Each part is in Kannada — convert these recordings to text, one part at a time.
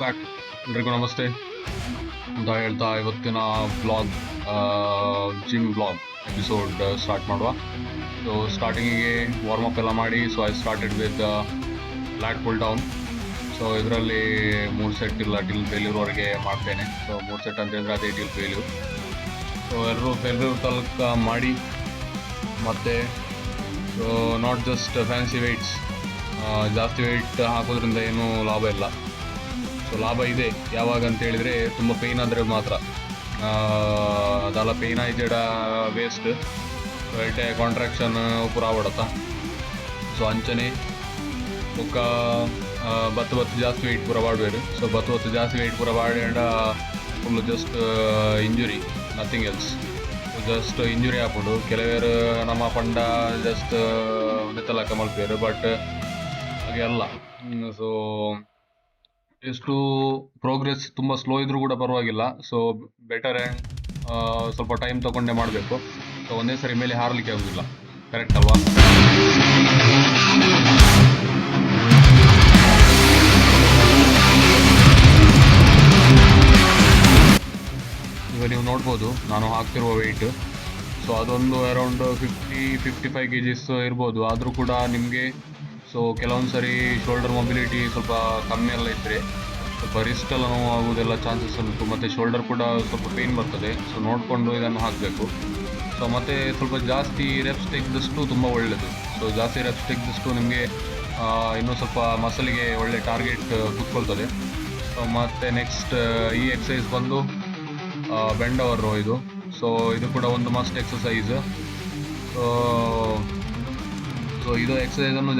ಬ್ಯಾಕ್. ಎಲ್ರಿಗೂ ನಮಸ್ತೆ ಅಂತ ಹೇಳ್ತಾ ಇವತ್ತಿನ blog gym blog episode start ಮಾಡುವ. ಸೊ ಸ್ಟಾರ್ಟಿಂಗಿಗೆ ವಾರ್ಮಪ್ ಎಲ್ಲ ಮಾಡಿ, so I started with ಲ್ಯಾಟ್ full down. So ಇದರಲ್ಲಿ 3 ಸೆಟ್ ಇಲ್ಲ ಟಿಲ್ ಫೇಲ್ಯೂರ್ವರೆಗೆ ಮಾಡ್ತೇನೆ. ಸೊ 3 ಸೆಟ್ ಅಂತ ಹೇಳಿದ್ರೆ ಅದೇ ಟಿಲ್ ಫೇಲ್ಯೂರ್. ಸೊ ಎಲ್ಲರೂ ಫೇಲ್ಯೂರ್ ತಲಕ ಮಾಡಿ, ಮತ್ತು so not just fancy weights, ಜಾಸ್ತಿ ವೆಯ್ಟ್ ಹಾಕೋದ್ರಿಂದ ಏನೂ ಲಾಭ ಇಲ್ಲ. ಸೊ ಲಾಭ ಇದೆ ಯಾವಾಗ ಅಂತ ಹೇಳಿದರೆ ತುಂಬ ಪೇಯ್ನ್ ಆದರೆ ಮಾತ್ರ. ಅದೆಲ್ಲ ಪೇಯ್ನ್ ಆಯ್ತೇಡ ವೇಸ್ಟ್ ಎಟ್ಟೆ ಕಾಂಟ್ರಾಕ್ಷನ್ ಪೂರ ಆವಡತ್ತಾ. ಸೊ ಅಂಚನೆ ಬೊಕ್ಕ ಬತ್ತು ಜಾಸ್ತಿ ವೆಯ್ಟ್ ಪೂರ ಬಾಡ್ಬೇರು. ಸೊ ಬತ್ತು ಜಾಸ್ತಿ ವೆಯ್ಟ್ ಪೂರ ಬಾಡ full just injury, nothing else. Just injury ಹಾಕೊಂಡು ಕೆಲವರು ನಮ್ಮ ಪಂಡ ಜಸ್ಟ್ ನೆತ್ತಲಕ್ಕ ಮಲ್ಪೇರು, ಬಟ್ ಹಾಗೆ ಅಲ್ಲ. ಸೊ ಎಷ್ಟು ಪ್ರೋಗ್ರೆಸ್ ತುಂಬ ಸ್ಲೋ ಇದ್ರೂ ಕೂಡ ಪರವಾಗಿಲ್ಲ. ಸೊ ಬೆಟರ್ ಆ್ಯಂಡ್ ಸ್ವಲ್ಪ ಟೈಮ್ ತಗೊಂಡೇ ಮಾಡಬೇಕು. ಸೊ ಒಂದೇ ಸರಿ ಮೇಲೆ ಹಾರಲಿಕ್ಕೆ ಆಗೋದಿಲ್ಲ, ಕರೆಕ್ಟ್ ಅಲ್ವಾ? ಈಗ ನೀವು ನೋಡ್ಬೋದು ನಾನು ಹಾಕ್ತಿರುವ ವೆಯ್ಟ್. ಸೊ ಅದೊಂದು ಅರೌಂಡ್ 50-55 kgs ಇರ್ಬೋದು. ಆದರೂ ಕೂಡ ನಿಮಗೆ ಸೊ ಕೆಲವೊಂದು ಸರಿ ಶೋಲ್ಡರ್ ಮೊಬಿಲಿಟಿ ಸ್ವಲ್ಪ ಕಮ್ಮಿ ಎಲ್ಲ ಇದ್ದರೆ ಸ್ವಲ್ಪ ರಿಸ್ಟೆಲ್ಲ ನೋವು ಆಗೋದೆಲ್ಲ ಚಾನ್ಸಸ್ ಉಂಟು, ಮತ್ತು ಶೋಲ್ಡರ್ ಕೂಡ ಸ್ವಲ್ಪ ಪೇಯ್ನ್ ಬರ್ತದೆ. ಸೊ ನೋಡಿಕೊಂಡು ಇದನ್ನು ಹಾಕಬೇಕು. ಸೊ ಮತ್ತು ಸ್ವಲ್ಪ ಜಾಸ್ತಿ ರೆಪ್ಸ್ ತೆಗೆದಷ್ಟು ತುಂಬ ಒಳ್ಳೆಯದು. ಸೊ ಜಾಸ್ತಿ ರೆಪ್ಸ್ ತೆಗೆದಷ್ಟು ನಿಮಗೆ ಇನ್ನೂ ಸ್ವಲ್ಪ ಮಸಲಿಗೆ ಒಳ್ಳೆ ಟಾರ್ಗೆಟ್ ಕೂತ್ಕೊಳ್ತದೆ. ಸೊ ಮತ್ತು ನೆಕ್ಸ್ಟ್ ಈ ಎಕ್ಸಸೈಸ್ ಬಂದು ಬೆಂಡ್ ಓವರ್ ರೋ ಇದು. ಸೊ ಇದು ಕೂಡ ಒಂದು ಮಸ್ಟ್ ಎಕ್ಸಸೈಸ್. ಸೊ ಇದು ಎಕ್ಸಸೈಸನ್ನು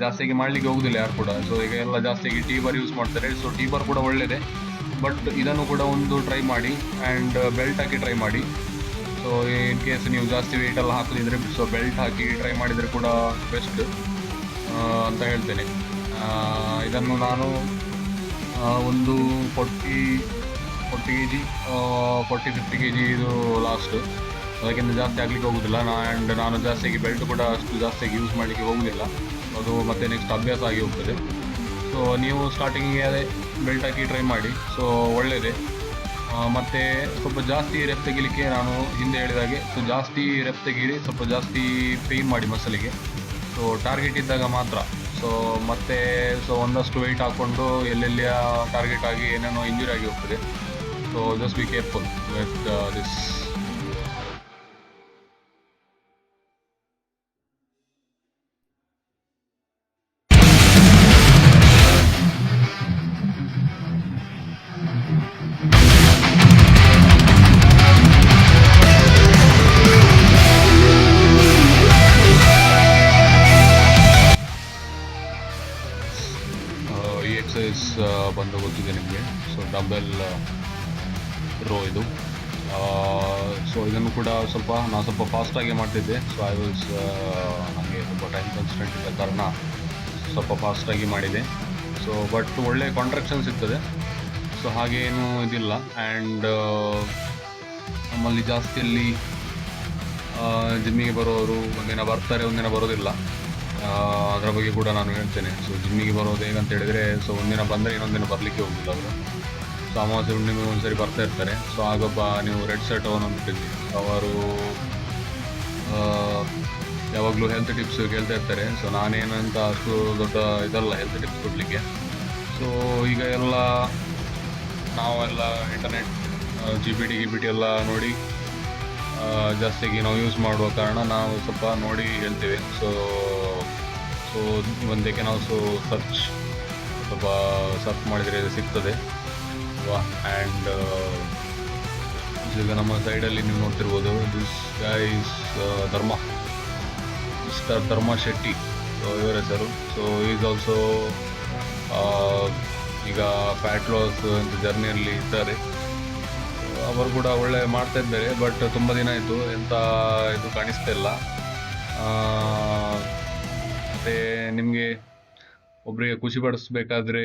ಜಾಸ್ತಿಯಾಗಿ ಮಾಡಲಿಕ್ಕೆ ಹೋಗೋದಿಲ್ಲ ಯಾರು ಕೂಡ. ಸೊ ಈಗ ಎಲ್ಲ ಜಾಸ್ತಿಯಾಗಿ ಟೀಬರ್ ಯೂಸ್ ಮಾಡ್ತಾರೆ. ಸೊ ಟೀಬರ್ ಕೂಡ ಒಳ್ಳೆಯದೇ, ಬಟ್ ಇದನ್ನು ಕೂಡ ಒಂದು ಟ್ರೈ ಮಾಡಿ ಆ್ಯಂಡ್ ಬೆಲ್ಟ್ ಹಾಕಿ ಟ್ರೈ ಮಾಡಿ. ಸೊ ಇನ್ ಕೇಸ್ ನೀವು ಜಾಸ್ತಿ ವೆಯ್ಟ್ ಎಲ್ಲ ಹಾಕದಿದ್ರೆ ಸೊ ಬೆಲ್ಟ್ ಹಾಕಿ ಟ್ರೈ ಮಾಡಿದರೆ ಕೂಡ ಬೆಸ್ಟ್ ಅಂತ ಹೇಳ್ತೇನೆ. ಇದನ್ನು ನಾನು ಒಂದು 40-50 kg ಇದು ಲಾಸ್ಟ್. ಅದಕ್ಕಿಂತ ಜಾಸ್ತಿ ಆಗಲಿಕ್ಕೆ ಹೋಗೋದಿಲ್ಲ. ಆ್ಯಂಡ್ ನಾನು ಜಾಸ್ತಿಯಾಗಿ ಬೆಲ್ಟ್ ಕೂಡ ಅಷ್ಟು ಜಾಸ್ತಿಯಾಗಿ ಯೂಸ್ ಮಾಡಲಿಕ್ಕೆ ಹೋಗೋದಿಲ್ಲ. ಅದು ಮತ್ತೆ ನೆಕ್ಸ್ಟ್ ಅಭ್ಯಾಸ ಆಗಿ ಹೋಗ್ತದೆ. ಸೊ ನೀವು ಸ್ಟಾರ್ಟಿಂಗಿಗೆ ಅದೇ ಬೆಲ್ಟ್ ಹಾಕಿ ಟ್ರೈ ಮಾಡಿ. ಸೊ ಒಳ್ಳೆಯದೇ. ಮತ್ತು ಸ್ವಲ್ಪ ಜಾಸ್ತಿ ರೆಪ್ ತೆಗಿಲಿಕ್ಕೆ ನಾನು ಹಿಂದೆ ಹೇಳಿದಾಗೆ, ಸೊ ಜಾಸ್ತಿ ರೆಪ್ ತೆಗೀರಿ, ಸ್ವಲ್ಪ ಜಾಸ್ತಿ ಪೇಯ್ನ್ ಮಾಡಿ ಮಸಲಿಗೆ. ಸೊ ಟಾರ್ಗೆಟ್ ಇದ್ದಾಗ ಮಾತ್ರ. ಸೊ ಮತ್ತೆ ಸೊ ಒಂದಷ್ಟು ವೆಯ್ಟ್ ಹಾಕ್ಕೊಂಡು ಎಲ್ಲೆಲ್ಲಿಯ ಟಾರ್ಗೆಟ್ ಆಗಿ ಏನೇನೋ ಇಂಜುರಿ ಆಗಿ ಹೋಗ್ತದೆ. So just be careful with this. ಈ ಎಕ್ಸಸೈಸ್ ಬಂದು ಗೊತ್ತಿದೆ ನಿಮಗೆ. ಸೊ ಡಂಬೆಲ್ ರೋ ಇದು. ಸೊ ಇದನ್ನು ಕೂಡ ನಾನು ಸ್ವಲ್ಪ ಫಾಸ್ಟಾಗಿ ಮಾಡ್ತಿದ್ದೆ. ಸೊ ನನಗೆ ಸ್ವಲ್ಪ ಟೈಮ್ ಕನ್ಸ್ಟೆಂಟ್ ಇದ್ದ ಕಾರಣ ಸ್ವಲ್ಪ ಫಾಸ್ಟಾಗಿ ಮಾಡಿದೆ. ಸೊ ಬಟ್ ಒಳ್ಳೆ ಕಾಂಟ್ರಾಕ್ಷನ್ಸ್ ಇರ್ತದೆ. ಸೊ ಹಾಗೇನೂ ಇದಿಲ್ಲ. ಆ್ಯಂಡ್ ನಮ್ಮಲ್ಲಿ ಜಾಸ್ತಿಯಲ್ಲಿ ಜಿಮ್ಮಿಗೆ ಬರೋರು ಒಂದಿನ ಬರ್ತಾರೆ, ಒಂದಿನ ಬರೋದಿಲ್ಲ. ಅದರ ಬಗ್ಗೆ ಕೂಡ ನಾನು ಹೇಳ್ತೇನೆ. ಸೊ ಜಿಮ್ಮಿಗೆ ಬರೋದು ಹೇಗಂತ ಹೇಳಿದರೆ, ಸೊ ಒಂದಿನ ಬಂದರೆ ಇನ್ನೊಂದಿನ ಬರಲಿಕ್ಕೆ ಹೋಗಿಲ್ಲ ಅವರು. ಸೊ ಅಮಾವಾಸ್ಯೆ ಹುಣ್ಣಿಮೆ ಒಂದ್ಸರಿ ಬರ್ತಾ ಇರ್ತಾರೆ. ಸೊ ಆಗೊಬ್ಬ ನೀವು ರೆಡ್ ಶರ್ಟ್ ಅವನೊಂದಿಟ್ಟಿದ್ವಿ, ಅವರು ಯಾವಾಗಲೂ ಹೆಲ್ತ್ ಟಿಪ್ಸ್ ಕೇಳ್ತಾ ಇರ್ತಾರೆ. ಸೊ ನಾನೇನಂತ ಅಷ್ಟು ದೊಡ್ಡ ಇದಲ್ಲ ಹೆಲ್ತ್ ಟಿಪ್ಸ್ ಕೊಡಲಿಕ್ಕೆ. ಸೊ ಈಗ ಎಲ್ಲ ನಾವೆಲ್ಲ ಇಂಟರ್ನೆಟ್ GPT ಎಲ್ಲ ನೋಡಿ ಜಾಸ್ತಿಯಾಗಿ ನಾವು ಯೂಸ್ ಮಾಡುವ ಕಾರಣ ನಾವು ಸ್ವಲ್ಪ ನೋಡಿ ಹೇಳ್ತೇವೆ. ಸೊ ಒಂದಕ್ಕೆ ನಾವು ಸ್ವಲ್ಪ ಸರ್ಚ್ ಮಾಡಿದರೆ ಸಿಗ್ತದೆ ಅಲ್ವಾ. ಆ್ಯಂಡ್ ಈಗ ನಮ್ಮ ಸೈಡಲ್ಲಿ ನೀವು ನೋಡ್ತಿರ್ಬೋದು, ದಿಸ್ ಗೈಸ್ ಮಿಸ್ಟರ್ ಧರ್ಮ ಶೆಟ್ಟಿ, ಸೊ ಇವರ ಹೆಸರು. ಸೊ ಈಸ್ ಆಲ್ಸೋ ಈಗ ಫ್ಯಾಟ್ ಲಾಸ್ ಅಂತ ಜರ್ನಿಯಲ್ಲಿ ಇದ್ದಾರೆ. ಅವರು ಕೂಡ ಒಳ್ಳೆ ಮಾಡ್ತಾ ಇದ್ದಾರೆ, ಬಟ್ ತುಂಬ ದಿನ ಆಯಿತು ಎಂಥ ಇದು ಕಾಣಿಸ್ತಾ ಇಲ್ಲ. ಮತ್ತು ನಿಮಗೆ ಒಬ್ಬರಿಗೆ ಖುಷಿ ಪಡಿಸ್ಬೇಕಾದ್ರೆ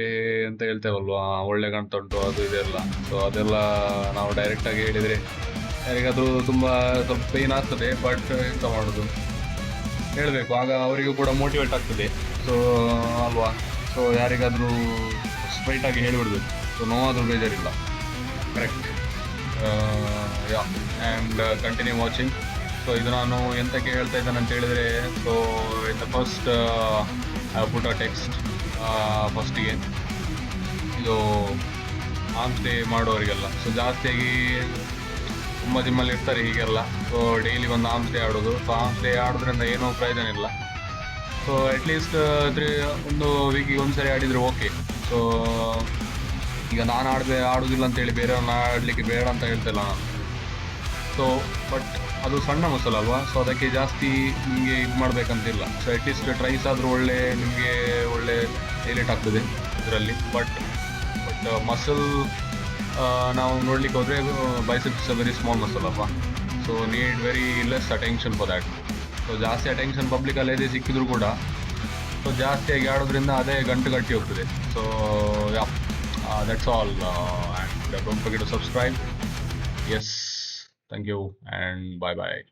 ಅಂತ ಹೇಳ್ತೇವಲ್ವಾ, ಒಳ್ಳೆ ಕಾಣ್ತಾ ಉಂಟು ಅದು ಇದೆಲ್ಲ. ಸೊ ಅದೆಲ್ಲ ನಾವು ಡೈರೆಕ್ಟಾಗಿ ಹೇಳಿದರೆ ಯಾರಿಗಾದರೂ ಸ್ವಲ್ಪ ಪೇಯ್ನ್ ಆಗ್ತದೆ, ಬಟ್ ಎಂತ ಮಾಡೋದು, ಹೇಳಬೇಕು, ಆಗ ಅವರಿಗೂ ಕೂಡ ಮೋಟಿವೇಟ್ ಆಗ್ತದೆ. ಸೊ ಅಲ್ವಾ. ಸೊ ಯಾರಿಗಾದರೂ ಸ್ಟ್ರೈಟ್ ಆಗಿ ಹೇಳಿಬಿಡ್ಬೇಕು. ಸೊ ನೋವಾದ್ರೂ ಬೇಜಾರಿಲ್ಲ. Correct. Yeah and continue watching. So ಇದು ನಾನು ಎಂತಕ್ಕೆ ಹೇಳ್ತಾ ಇದ್ದೇನೆ ಅಂತ ಹೇಳಿದರೆ, so in the first put a text ಫಸ್ಟಿಗೆ ಇದು ಆರ್ಮ್ಸ್ ಡೇ ಮಾಡೋರಿಗೆಲ್ಲ. ಸೊ ಜಾಸ್ತಿಯಾಗಿ ತುಂಬ ಜಿಮ್ಮಲ್ಲಿ ಇರ್ತಾರೆ ಹೀಗೆಲ್ಲ. ಸೊ ಡೈಲಿ ಒಂದು ಆರ್ಮ್ಸ್ ಡೇ ಆಡೋದು. ಸೊ ಆರ್ಮ್ಸ್ ಡೇ ಆಡೋದ್ರಿಂದ ಏನೂ ಪ್ರಯೋಜನ ಇಲ್ಲ. ಸೊ ಅಟ್ಲೀಸ್ಟ್ ಒಂದು ವೀಕಿಗೆ ಒಂದು ಸರಿ ಆಡಿದರೆ ಓಕೆ. ಸೊ ಈಗ ನಾನು ಆಡೋದಿಲ್ಲ ಅಂತೇಳಿ ಬೇರೆಯವ್ರನ್ನ ಆಡಲಿಕ್ಕೆ ಬೇಡ ಅಂತ ಹೇಳ್ತಿಲ್ಲ ನಾನು. ಸೊ ಬಟ್ ಅದು ಸಣ್ಣ ಮಸಲ್ ಅಲ್ವಾ, ಸೊ ಅದಕ್ಕೆ ಜಾಸ್ತಿ ನಿಮಗೆ ಇದು ಮಾಡಬೇಕಂತಿಲ್ಲ. ಸೊ ಅಟ್ಲೀಸ್ಟ್ ಟ್ರೈಸ್ ಆದರೂ ನಿಮಗೆ ಒಳ್ಳೆ ಹೈಲೈಟ್ ಆಗ್ತದೆ ಇದರಲ್ಲಿ. ಬಟ್ ಮಸಲ್ ನಾವು ನೋಡ್ಲಿಕ್ಕೆ ಹೋದರೆ ಬೈಸೆಪ್ಸ್ ವೆರಿ ಸ್ಮಾಲ್ ಮಸಲ್ ಅಲ್ವಾ, so need very less attention for that. So ಜಾಸ್ತಿ ಅಟೆನ್ಷನ್ ಪಬ್ಲಿಕಲ್ಲಿ ಅದೇ ಸಿಕ್ಕಿದ್ರು ಕೂಡ ಸೊ ಜಾಸ್ತಿಯಾಗಿ ಆಡೋದ್ರಿಂದ ಅದೇ ಗಂಟು ಗಟ್ಟಿ ಹೋಗ್ತದೆ. So yeah that's all, and don't forget to subscribe. Yes, thank you and bye bye.